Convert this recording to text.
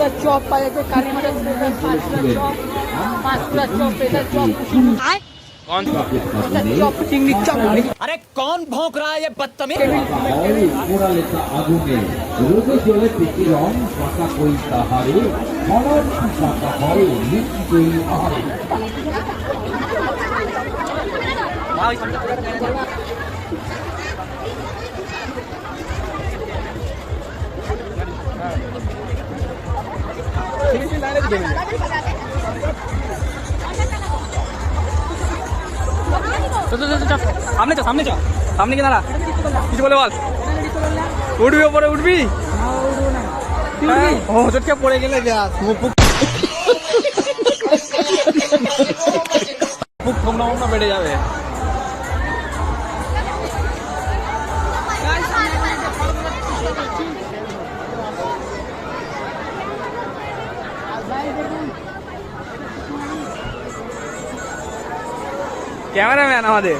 পাঁচকুড়ার chop পাওয়া যাচ্ছে, Kalimata special পাঁচকুড়ার চপ, পাঁচকুড়ার চপ স্পেশাল চপ চপ চিংড়ি চপ। अरे कौन भौंक रहा है ये बदतमीज? পোড়ালেখা আগুনে রোদে জলে পেটে রং পাকা কই তাহারে মনের পাকা হয় মৃত্যুই আহারে। सामने चल सामने चल सामने के नारा কিছু বলে বল। উঠবি ওপরে উঠবি? ও চটকে পড়ে গেলে খুব কম বেড়ে যাবে। ক্যামেরাম্যান আমাদের